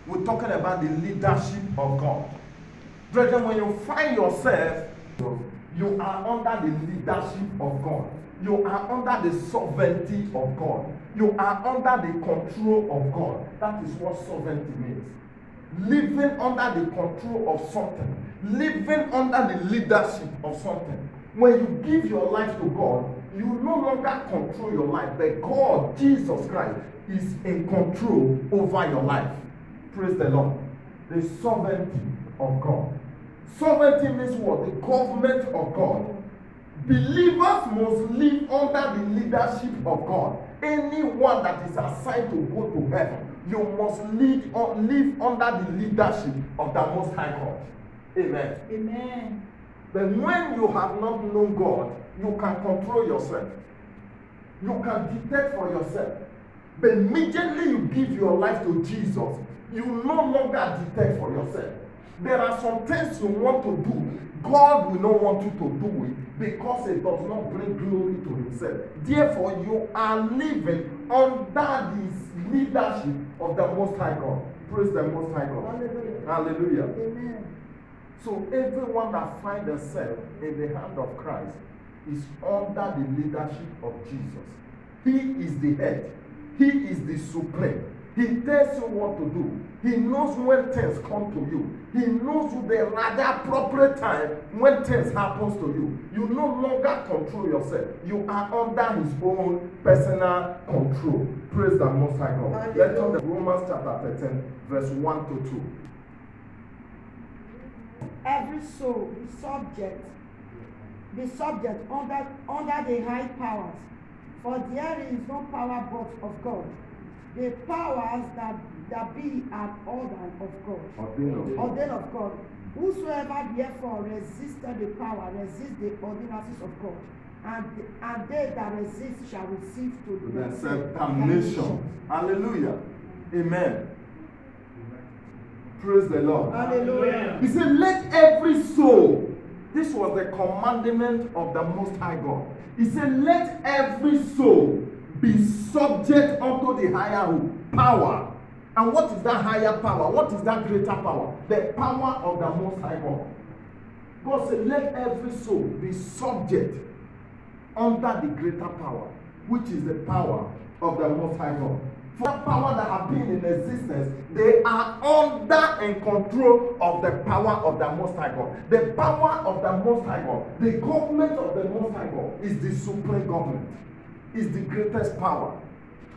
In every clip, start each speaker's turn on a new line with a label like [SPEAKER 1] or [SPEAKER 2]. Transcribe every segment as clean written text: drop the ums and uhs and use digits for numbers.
[SPEAKER 1] We're talking about the leadership of God. Brethren, when you find yourself, you are under the leadership of God. You are under the sovereignty of God. You are under the control of God. That is what sovereignty means. Living under the control of something. Living under the leadership of something. When you give your life to God, you no longer control your life, but God, Jesus Christ, is in control over your life. Praise the Lord. The sovereignty of God. Sovereignty means what? The government of God. Believers must live under the leadership of God. Anyone that is assigned to go to heaven, you must live under the leadership of the Most High God. Amen.
[SPEAKER 2] Amen.
[SPEAKER 1] But when you have not known God, you can control yourself. You can dictate for yourself. But immediately you give your life to Jesus, you no longer dictate for yourself. There are some things you want to do. God will not want you to do it because it does not bring glory to himself. Therefore, you are living under the leadership of the Most High God. Praise the Most High God.
[SPEAKER 2] Hallelujah.
[SPEAKER 1] Hallelujah.
[SPEAKER 2] Amen.
[SPEAKER 1] So everyone that finds themselves in the hand of Christ is under the leadership of Jesus. He is the head. He is the supreme. He tells you what to do. He knows when things come to you. He knows the rather appropriate time when things happen to you. You no longer control yourself. You are under his own personal control. Praise the Most High God. Let's turn to Romans chapter 13, verse 1 to 2.
[SPEAKER 2] Every soul be subject under the high powers, for there is no power but of God. The powers that be are ordained of God. Ordained of God. Whosoever therefore resisted the power, resist the ordinances of God. And they that resist shall receive to
[SPEAKER 1] themselves damnation. Hallelujah. Amen. Praise the Lord.
[SPEAKER 2] Hallelujah.
[SPEAKER 1] He said, let every soul, this was the commandment of the Most High God. He said, let every soul be subject unto the higher power. And what is that higher power? What is that greater power? The power of the Most High God. God said, let every soul be subject under the greater power, which is the power of the Most High God. For the power that have been in existence, they are under and control of the power of the Most High God. The power of the Most High God, the government of the Most High God is the supreme government, is the greatest power.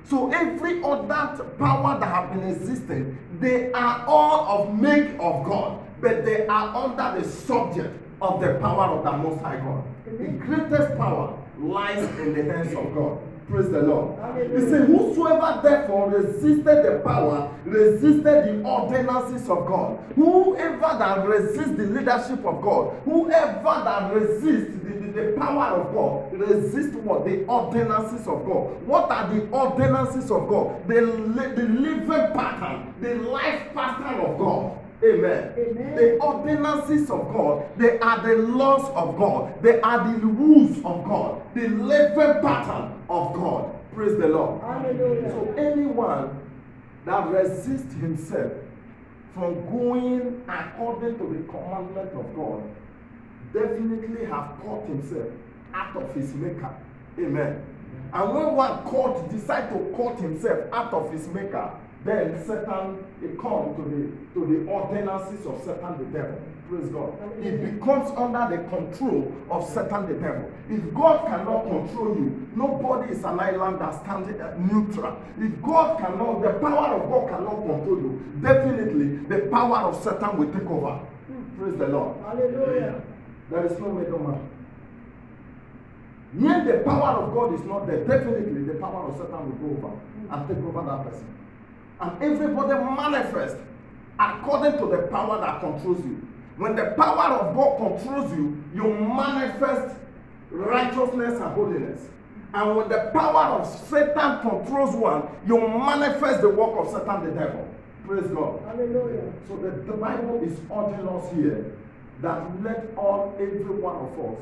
[SPEAKER 1] So every other power that have been existing, they are all of make of God, but they are under the subject of the power of the Most High God. The greatest power lies in the hands of God. Praise the Lord. He said, whosoever therefore resisted the power, resisted the ordinances of God. Whoever that resists the leadership of God, whoever that resists the power of God, resist what? The ordinances of God. What are the ordinances of God? The living pattern, the life pattern of God. Amen.
[SPEAKER 2] Amen.
[SPEAKER 1] The ordinances of God, they are the laws of God, they are the rules of God, the living pattern of God. Praise the Lord.
[SPEAKER 2] Hallelujah.
[SPEAKER 1] So anyone that resists himself from going according to the commandment of God definitely have caught himself out of his maker. Amen. And when one decides to cut himself out of his maker, then Satan, it comes to the ordinances of Satan the devil. Praise God. It becomes under the control of Satan the devil. If God cannot control you, nobody is an island that stands neutral. If God cannot, the power of God cannot control you, definitely the power of Satan will take over. Praise the Lord.
[SPEAKER 2] Hallelujah.
[SPEAKER 1] There is no middleman. When the power of God is not there, definitely the power of Satan will go over and take over that person. And everybody manifests according to the power that controls you. When the power of God controls you, you manifest righteousness and holiness. And when the power of Satan controls one, you manifest the work of Satan the devil. Praise God.
[SPEAKER 2] Hallelujah.
[SPEAKER 1] So the Bible is urging us here that let every one of us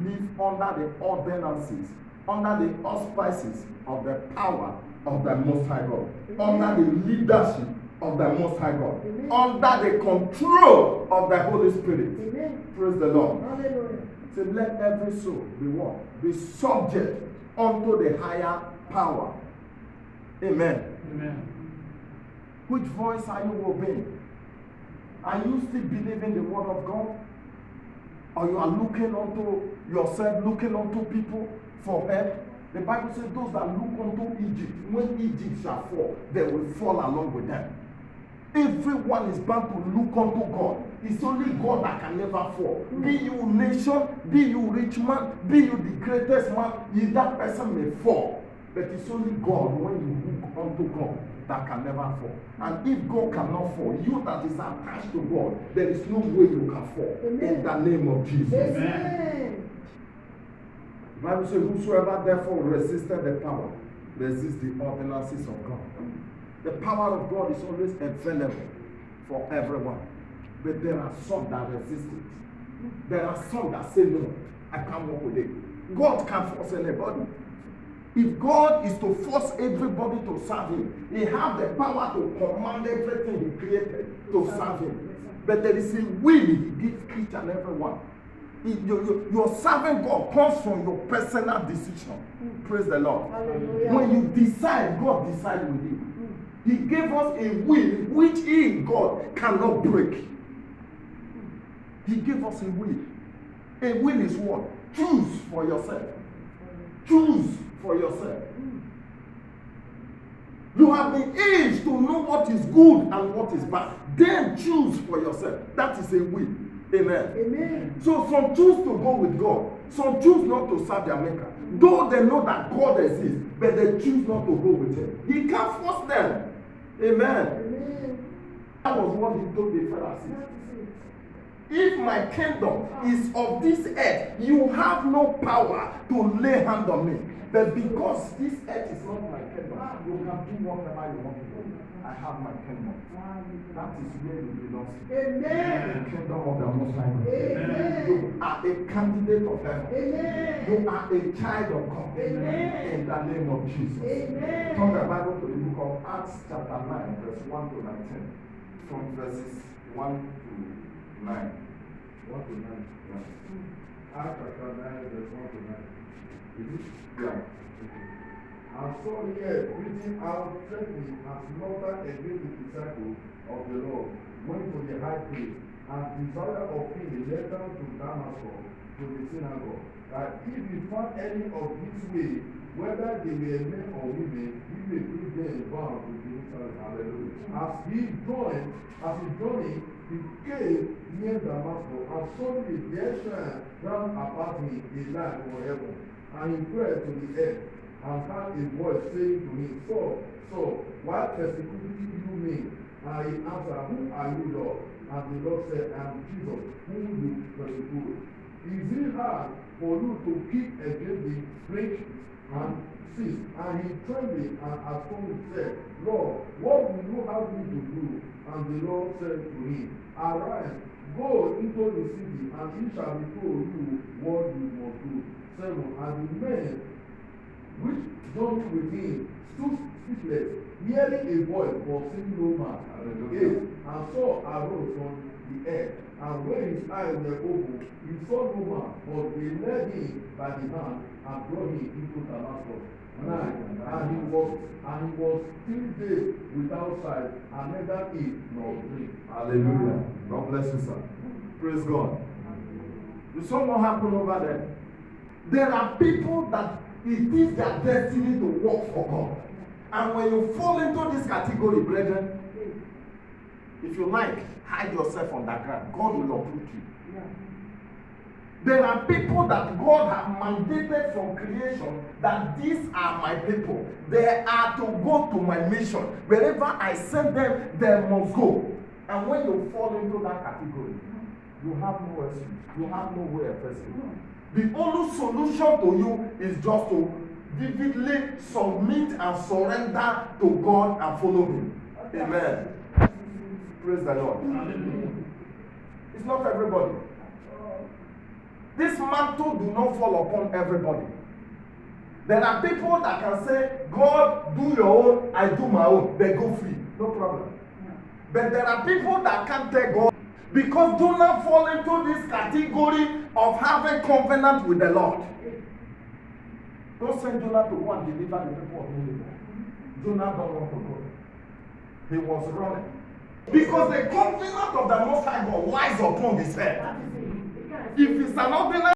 [SPEAKER 1] live under the ordinances, under the auspices of the power of the Most High God, under the leadership of the Most High God.
[SPEAKER 2] Amen.
[SPEAKER 1] Under the control of the Holy Spirit.
[SPEAKER 2] Amen.
[SPEAKER 1] Praise the Lord.
[SPEAKER 2] Hallelujah.
[SPEAKER 1] So let every soul be what? Be subject unto the higher power. Amen.
[SPEAKER 3] Amen.
[SPEAKER 1] Which voice are you obeying? Are you still believing the word of God? Or you are looking unto yourself, looking unto people for help? The Bible says those that look unto Egypt, when Egypt shall fall, they will fall along with them. Everyone is bound to look unto God. It's only God that can never fall. Be you nation, be you rich man, be you the greatest man, that person may fall. But it's only God, when you look unto God, that can never fall. And if God cannot fall, you that is attached to God, there is no way you can fall.
[SPEAKER 2] Amen.
[SPEAKER 1] In the name of Jesus.
[SPEAKER 2] Amen.
[SPEAKER 1] The Bible says, whosoever therefore resisted the power, resist the ordinances of God. The power of God is always available for everyone. But there are some that resist it. There are some that say, no, I can't work with it. God can't force anybody. If God is to force everybody to serve him, he has the power to command everything he created to serve him. But there is a will he gives each and every one. Your serving God comes from your personal decision. Praise the Lord.
[SPEAKER 2] Hallelujah.
[SPEAKER 1] When you decide, God decides with you. He gave us a will which he, God, cannot break. He gave us a will. A will is what? Choose for yourself. Choose for yourself. You have the age to know what is good and what is bad. Then choose for yourself. That is a will. Amen.
[SPEAKER 2] Amen.
[SPEAKER 1] So some choose to go with God. Some choose not to serve their maker. Though they know that God exists, but they choose not to go with him. He can't force them. Amen.
[SPEAKER 2] Amen.
[SPEAKER 1] That was what he told the Pharisees. If my kingdom is of this earth, you have no power to lay hand on me. But because this earth is not my kingdom, you can do whatever you want to do. I have my kingdom. That is where you belong to.
[SPEAKER 2] Amen.
[SPEAKER 1] The kingdom of the Most High God.
[SPEAKER 2] Amen.
[SPEAKER 1] You are a candidate of heaven.
[SPEAKER 2] Amen.
[SPEAKER 1] You are a child of God.
[SPEAKER 2] Amen.
[SPEAKER 1] In the name of Jesus.
[SPEAKER 2] Amen.
[SPEAKER 1] Turn the Bible to the book of Acts chapter 9, verse 1 to 19. From verses 1 to 9.
[SPEAKER 3] 1 to 9.
[SPEAKER 1] Yeah.
[SPEAKER 3] Acts chapter 9, verse 1 to 9. Is it?
[SPEAKER 1] Yeah.
[SPEAKER 3] And Saul here, reaching out, threatening and slaughter against the disciples of the Lord, went to the high priest and desired of him a letter to Damascus, to the synagogue, that if he found any of this way, whether they were men or women, he may bring them bound to Jerusalem. Hallelujah. As he journeyed, he came near Damascus, and suddenly there shone round about him a light from heaven, and he prayed to the earth, and heard a voice saying to him, Saul, why persecute you me? And he answered, who are you, Lord? And the Lord said, I am Jesus, whom you persecute. Is it hard for you to keep against the breach and cease? And he trembled and astonished said, Lord, what will you have me to do? And the Lord said to him, arise, go into the city, and it shall be told you what you must do. 7. And the men which journeyed with him stood speechless, hearing a voice, but seeing no man. 8. And Saul arose from the earth, and when his eyes were opened, he saw no man, but they led him by the hand and brought him into Damascus. 9. And he was 3 days without sight, and neither eat nor drink.
[SPEAKER 1] Hallelujah. God bless you, sir. Praise God. You saw what happened over there. There are people that it is their destiny to work for God. And when you fall into this category, brethren, if you like, hide yourself underground. God will uproot you.
[SPEAKER 2] Yeah.
[SPEAKER 1] There are people that God has mandated from creation that these are my people. They are to go to my mission. Wherever I send them, they must go. And when you fall into that category, you have no excuse. You have no way of escape. The only solution to you is just to vividly submit and surrender to God and follow Him. Amen. Praise the Lord.
[SPEAKER 3] Hallelujah.
[SPEAKER 1] It's not everybody. This mantle do not fall upon everybody. There are people that can say, God, do your own, I do my own. They go free. No problem. But there are people that can't tell God because Jonah fall into this category of having covenant with the Lord. Don't send Jonah to go and deliver the people of Nineveh. Jonah don't want to go. He was running. Because the covenant of the Most High God lies upon his head. If it's an ordinary